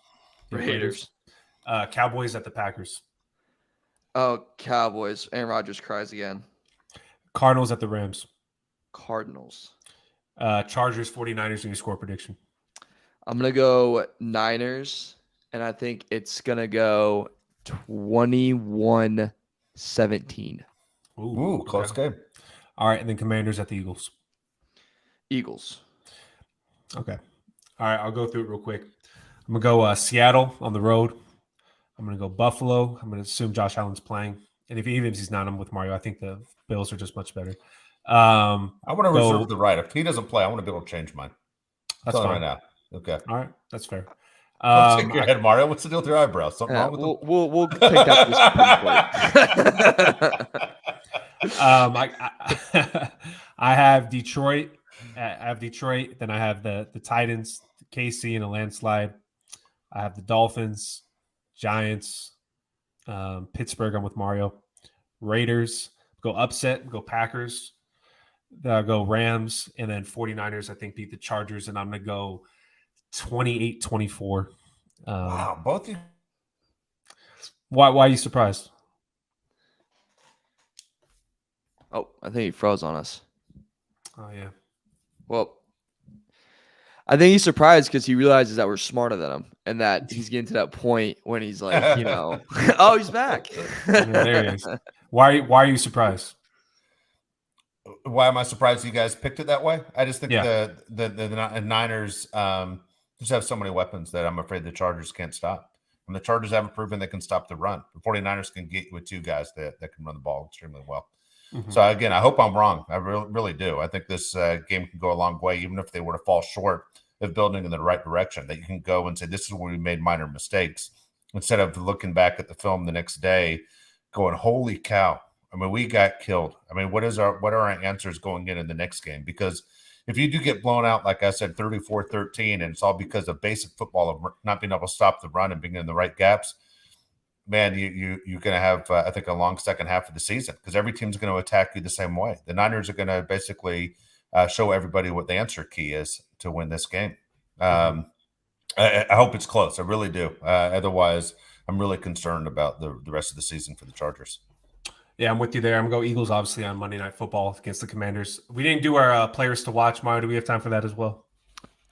Raiders. Cowboys at the Packers. Oh, Cowboys. Aaron Rodgers cries again. Cardinals at the Rams. Cardinals. Chargers 49ers in your score prediction. I'm gonna go Niners, and I think it's gonna go 21-17. Ooh, close game. All right, and then Commanders at the Eagles. Eagles. Okay. All right, I'll go through it real quick. I'm going to go Seattle on the road. I'm going to go Buffalo. I'm going to assume Josh Allen's playing. And even if he's not, I'm with Mario. I think the Bills are just much better. I want to reserve the right. If he doesn't play, I want to be able to change mine. That's fine. Right now. Okay. All right. That's fair. Don't shake your head, Mario. What's the deal with your eyebrows? Something wrong with them? We'll take that to the Supreme Court. I have Detroit. Then I have the Titans, KC in a landslide. I have the Dolphins, Giants, Pittsburgh. I'm with Mario. Raiders, go upset, go Packers, go Rams, and then 49ers, I think, beat the Chargers, and I'm going to go 28-24. Wow, both you. Why are you surprised? Oh, I think he froze on us. Oh, yeah. Well, I think he's surprised because he realizes that we're smarter than him and that he's getting to that point when he's like, oh, he's back. Yeah, there he is. Why are you surprised? Why am I surprised you guys picked it that way? I just think Yeah. the Niners just have so many weapons that I'm afraid the Chargers can't stop. And the Chargers haven't proven they can stop the run. The 49ers can get you with two guys that can run the ball extremely well. Mm-hmm. So, again, I hope I'm wrong. I really do. I think this game can go a long way, even if they were to fall short of building in the right direction, that you can go and say, this is where we made minor mistakes, instead of looking back at the film the next day going, holy cow. I mean, we got killed. I mean, what are our answers going in the next game? Because if you do get blown out, like I said, 34-13, and it's all because of basic football of not being able to stop the run and being in the right gaps, man, you're going to have, I think, a long second half of the season because every team's going to attack you the same way. The Niners are going to basically show everybody what the answer key is to win this game. I hope it's close. I really do. Otherwise, I'm really concerned about the rest of the season for the Chargers. Yeah, I'm with you there. I'm going to go Eagles, obviously, on Monday Night Football against the Commanders. We didn't do our players to watch, Mario. Do we have time for that as well?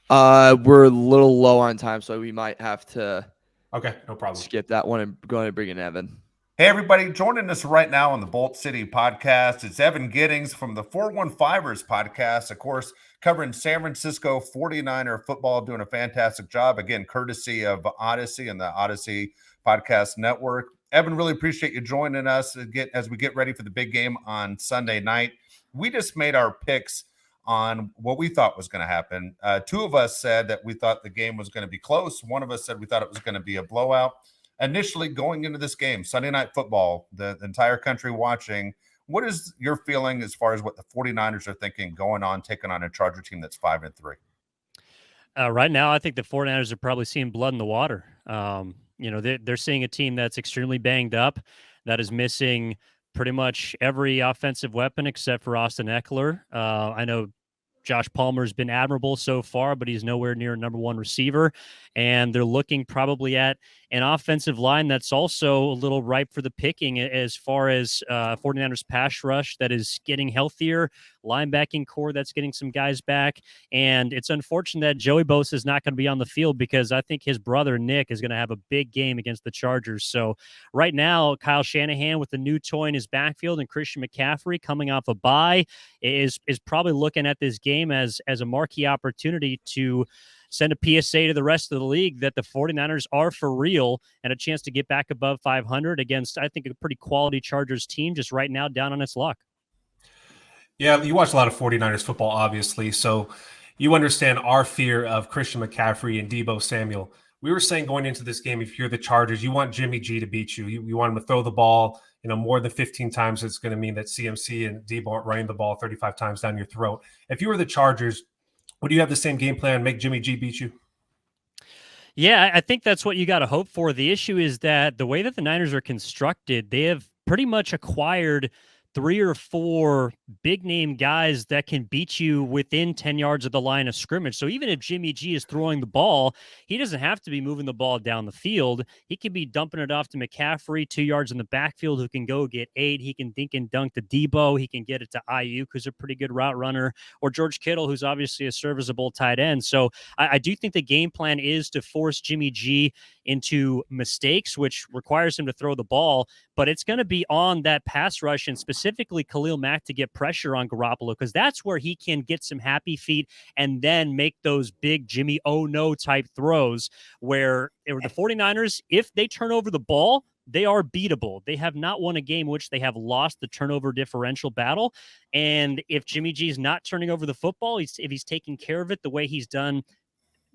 We're a little low on time, so we might have to no problem. Skip that one and go ahead and bring in Evan. Hey, everybody. Joining us right now on the Bolt City podcast, it's Evan Giddings from the 415ers podcast, of course, covering San Francisco 49er football, doing a fantastic job, again, courtesy of Odyssey and the Odyssey Podcast Network. Evan, really appreciate you joining us as we get ready for the big game on Sunday night. We just made our picks on what we thought was going to happen. Two of us said that we thought the game was going to be close. One of us said we thought it was going to be a blowout. Initially, going into this game, Sunday Night Football, the entire country watching, what is your feeling as far as what the 49ers are thinking going on, taking on a Charger team that's 5-3? Right now, I think the 49ers are probably seeing blood in the water. They're seeing a team that's extremely banged up, that is missing pretty much every offensive weapon except for Austin Eckler. I know Josh Palmer's been admirable so far, but he's nowhere near a number one receiver. And they're looking probably at an offensive line that's also a little ripe for the picking as far as 49ers pass rush that is getting healthier, linebacking core that's getting some guys back. And it's unfortunate that Joey Bosa is not going to be on the field because I think his brother Nick is going to have a big game against the Chargers. So right now, Kyle Shanahan with the new toy in his backfield and Christian McCaffrey coming off a bye is probably looking at this game as a marquee opportunity to send a PSA to the rest of the league that the 49ers are for real and a chance to get back above 500 against, I think, a pretty quality Chargers team just right now down on its luck. Yeah, you watch a lot of 49ers football, obviously, so you understand our fear of Christian McCaffrey and Deebo Samuel. We were saying going into this game, if you're the Chargers, you want Jimmy G to beat you. You want him to throw the ball, more than 15 times. It's going to mean that CMC and Deebo aren't running the ball 35 times down your throat. If you were the Chargers, would you have the same game plan, make Jimmy G beat you? Yeah, I think that's what you got to hope for. The issue is that the way that the Niners are constructed, they have pretty much acquired three or four big name guys that can beat you within 10 yards of the line of scrimmage. So even if Jimmy G is throwing the ball, he doesn't have to be moving the ball down the field. He can be dumping it off to McCaffrey 2 yards in the backfield, who can go get 8. He can dink and dunk to Debo. He can get it to Ayuk, who's a pretty good route runner, or George Kittle, who's obviously a serviceable tight end. So I do think the game plan is to force Jimmy G into mistakes, which requires him to throw the ball, but it's going to be on that pass rush and specifically Khalil Mack to get pressure on Garoppolo, because that's where he can get some happy feet and then make those big Jimmy oh no type throws where the 49ers, if they turn over the ball, they are beatable. They have not won a game in which they have lost the turnover differential battle. And if Jimmy G is not turning over the football, if he's taking care of it the way he's done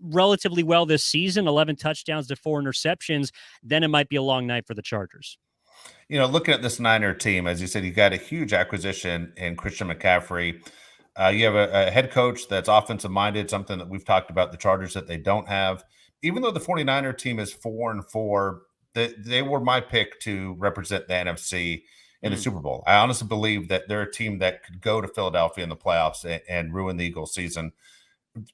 relatively well this season, 11 touchdowns to 4 interceptions, then it might be a long night for the Chargers. Looking at this Niner team, as you said, you got a huge acquisition in Christian McCaffrey. You have a head coach that's offensive minded, something that we've talked about the Chargers that they don't have. Even though the 49er team is 4-4, they were my pick to represent the NFC in the Super Bowl. I honestly believe that they're a team that could go to Philadelphia in the playoffs and ruin the Eagles season.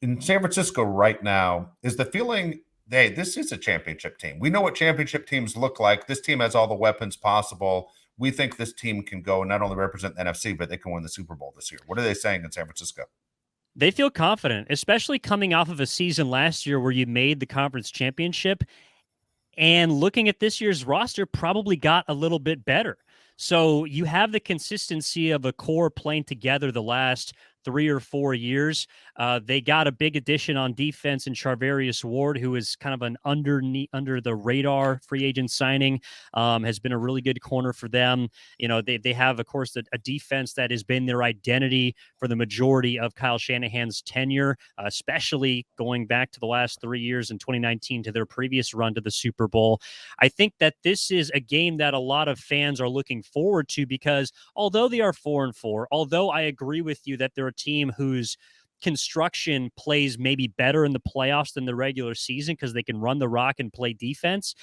In San Francisco right now, is the feeling, hey, this is a championship team. We know what championship teams look like. This team has all the weapons possible. We think this team can go and not only represent the NFC, but they can win the Super Bowl this year. What are they saying in San Francisco? They feel confident, especially coming off of a season last year where you made the conference championship. And looking at this year's roster, probably got a little bit better. So you have the consistency of a core playing together the last 3 or 4 years. They got a big addition on defense in Charvarius Ward, who is kind of an under the radar free agent signing, has been a really good corner for them. They have, of course, a defense that has been their identity for the majority of Kyle Shanahan's tenure, especially going back to the last 3 years in 2019 to their previous run to the Super Bowl. I think that this is a game that a lot of fans are looking forward to, because although they are 4-4, although I agree with you that they're a team whose construction plays maybe better in the playoffs than the regular season because they can run the rock and play defense,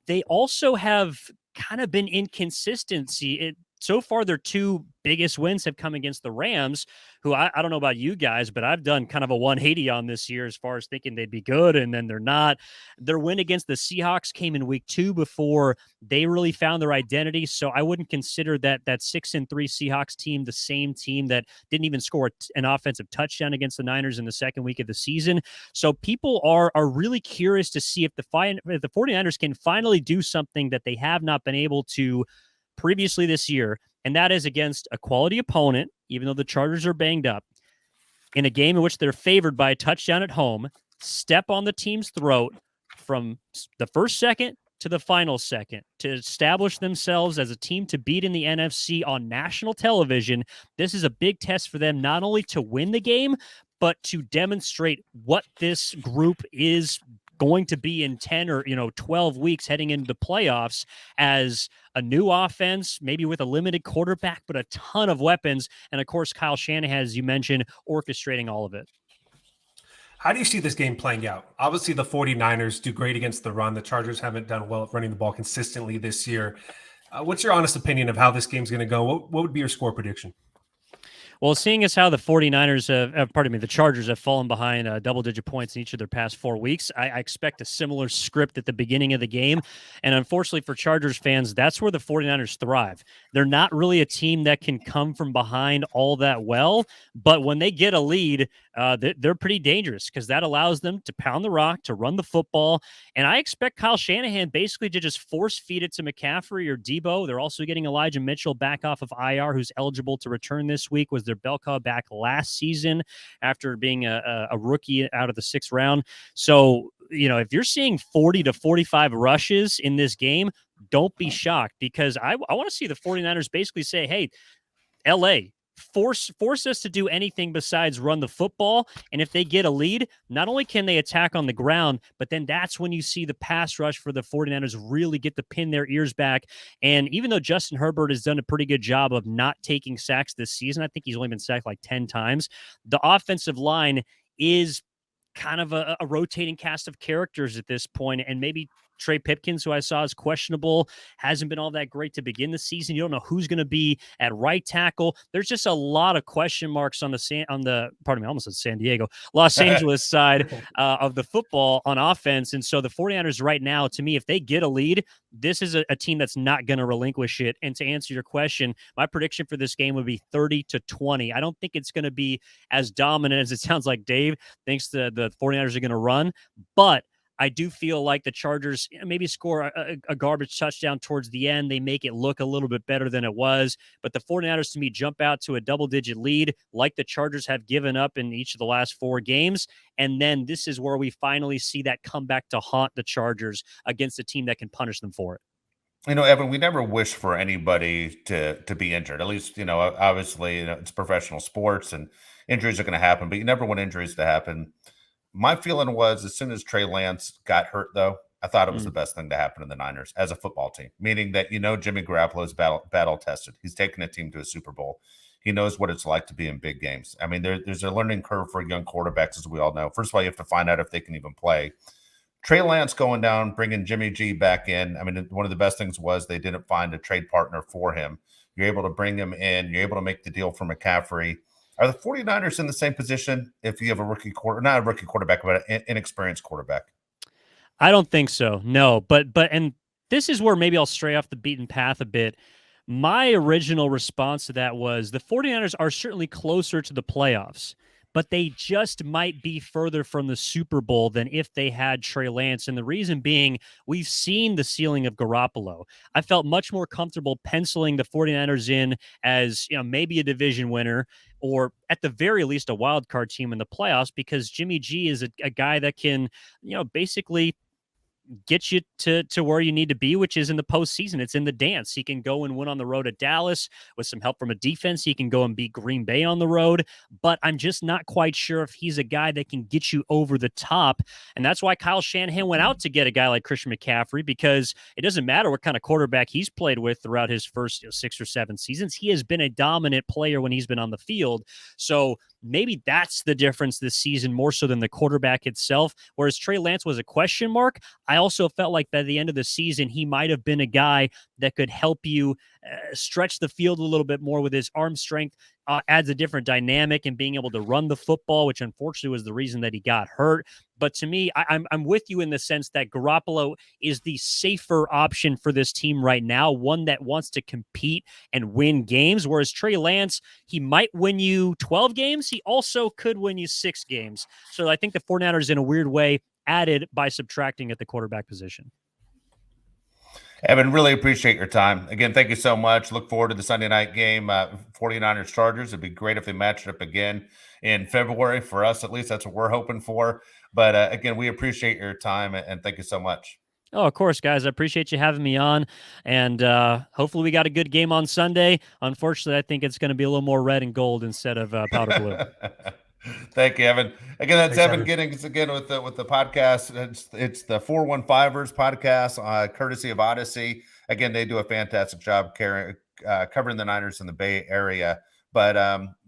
they also have kind of been inconsistency. So far, their 2 biggest wins have come against the Rams, who I don't know about you guys, but I've done kind of a 180 on this year as far as thinking they'd be good, and then they're not. Their win against the Seahawks came in week 2 before they really found their identity, so I wouldn't consider that 6-3 Seahawks team the same team that didn't even score an offensive touchdown against the Niners in the second week of the season. So people are really curious to see if the 49ers can finally do something that they have not been able to previously this year, and that is against a quality opponent, even though the Chargers are banged up, in a game in which they're favored by a touchdown at home, step on the team's throat from the first second to the final second to establish themselves as a team to beat in the NFC on national television. This is a big test for them, not only to win the game, but to demonstrate what this group is going to be in 10 or 12 weeks heading into the playoffs as a new offense, maybe with a limited quarterback, but a ton of weapons. And of course, Kyle Shanahan, as you mentioned, orchestrating all of it. How do you see this game playing out? Obviously, the 49ers do great against the run. The Chargers haven't done well at running the ball consistently this year. What's your honest opinion of how this game's going to go? What would be your score prediction? Well, seeing as how the 49ers the Chargers have fallen behind double-digit points in each of their past 4 weeks, I expect a similar script at the beginning of the game. And unfortunately for Chargers fans, that's where the 49ers thrive. They're not really a team that can come from behind all that well, but when they get a lead, they're pretty dangerous because that allows them to pound the rock, to run the football. And I expect Kyle Shanahan basically to just force feed it to McCaffrey or Debo. They're also getting Elijah Mitchell back off of IR, who's eligible to return this week. Was their bell cow back last season after being a rookie out of the 6th round. So, if you're seeing 40 to 45 rushes in this game, don't be shocked, because I want to see the 49ers basically say, hey, LA, force us to do anything besides run the football. And if they get a lead, not only can they attack on the ground, but then that's when you see the pass rush for the 49ers really get to pin their ears back. And even though Justin Herbert has done a pretty good job of not taking sacks this season, I think he's only been sacked like 10 times. The offensive line is kind of a rotating cast of characters at this point, and maybe Trey Pipkins, who I saw is questionable, hasn't been all that great to begin the season. You don't know who's going to be at right tackle. There's just a lot of question marks on the pardon me, I almost said San Diego, Los Angeles side of the football on offense. And so the 49ers right now, to me, if they get a lead, this is a team that's not going to relinquish it. And to answer your question, my prediction for this game would be 30-20. I don't think it's going to be as dominant as it sounds like Dave thinks the 49ers are going to run, but I do feel like the Chargers maybe score a garbage touchdown towards the end. They make it look a little bit better than it was. But the 49ers, to me, jump out to a double-digit lead like the Chargers have given up in each of the last 4 games. And then this is where we finally see that come back to haunt the Chargers against a team that can punish them for it. Evan, we never wish for anybody to be injured. At least, obviously, it's professional sports and injuries are going to happen, but you never want injuries to happen. My feeling was as soon as Trey Lance got hurt, though, I thought it was the best thing to happen to the Niners as a football team, meaning that, Jimmy Garoppolo is battle tested. He's taken a team to a Super Bowl. He knows what it's like to be in big games. I mean, there's a learning curve for young quarterbacks, as we all know. First of all, you have to find out if they can even play. Trey Lance going down, bringing Jimmy G back in. I mean, one of the best things was they didn't find a trade partner for him. You're able to bring him in. You're able to make the deal for McCaffrey. Are the 49ers in the same position if you have not a rookie quarterback, but an inexperienced quarterback? I don't think so. No, but and this is where maybe I'll stray off the beaten path a bit. My original response to that was the 49ers are certainly closer to the playoffs, but they just might be further from the Super Bowl than if they had Trey Lance. And the reason being, we've seen the ceiling of Garoppolo. I felt much more comfortable penciling the 49ers in as, maybe a division winner or at the very least a wild card team in the playoffs because Jimmy G is a guy that can, basically get you to where you need to be, which is in the postseason. It's in the dance. He can go and win on the road at Dallas with some help from a defense. He can go and beat Green Bay on the road, but I'm just not quite sure if he's a guy that can get you over the top. And that's why Kyle Shanahan went out to get a guy like Christian McCaffrey, because it doesn't matter what kind of quarterback he's played with throughout his first 6 or 7 seasons. He has been a dominant player when he's been on the field. So maybe that's the difference this season more so than the quarterback itself. Whereas Trey Lance was a question mark, I also felt like by the end of the season, he might have been a guy that could help you stretch the field a little bit more with his arm strength, adds a different dynamic and being able to run the football, which unfortunately was the reason that he got hurt. But to me, I'm with you in the sense that Garoppolo is the safer option for this team right now, one that wants to compete and win games, whereas Trey Lance, he might win you 12 games. He also could win you 6 games. So I think the 49ers, in a weird way, added by subtracting at the quarterback position. Evan, really appreciate your time. Again, thank you so much. Look forward to the Sunday night game, 49ers Chargers. It'd be great if they matched up again in February for us, at least. That's what we're hoping for. But again, we appreciate your time and thank you so much. Oh, of course, guys. I appreciate you having me on. And hopefully we got a good game on Sunday. Unfortunately, I think it's going to be a little more red and gold instead of powder blue. Thank you, Evan. Again, that's Thanks, Evan Giddings again with the podcast. It's the 415ers podcast, courtesy of Odyssey. Again, they do a fantastic job covering the Niners in the Bay Area. But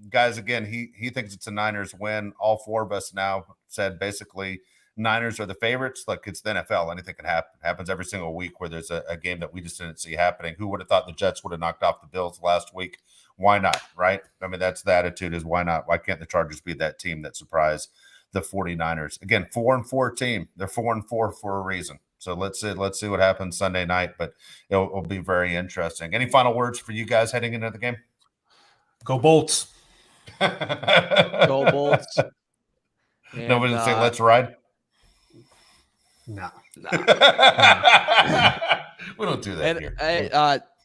guys, again, he thinks it's a Niners win. All 4 of us now said basically Niners are the favorites. Like, it's the NFL. Anything can happen. Happens every single week where there's a game that we just didn't see happening. Who would have thought the Jets would have knocked off the Bills last week? Why not, right? I mean, that's the attitude, is why not? Why can't the Chargers be that team that surprised the 49ers? Again, 4-4 team. They're 4-4 for a reason. So let's see what happens Sunday night, but it'll be very interesting. Any final words for you guys heading into the game? Go Bolts. Go Bolts. Nobody will say let's ride? No. We don't do that here. Hey,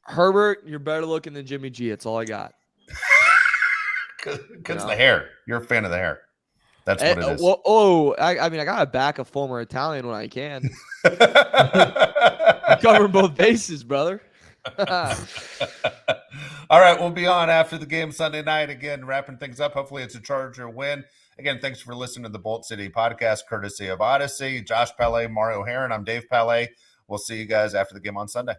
Herbert, you're better looking than Jimmy G. That's all I got. Because the hair. You're a fan of the hair. That's what it is. Well, I mean, I got to back a former Italian when I can. Covering both bases, brother. All right, we'll be on after the game Sunday night. Again, wrapping things up. Hopefully it's a Charger win. Again, thanks for listening to the Bolt City podcast, courtesy of Odyssey. Josh Palet, Mario Herron. I'm Dave Palet. We'll see you guys after the game on Sunday.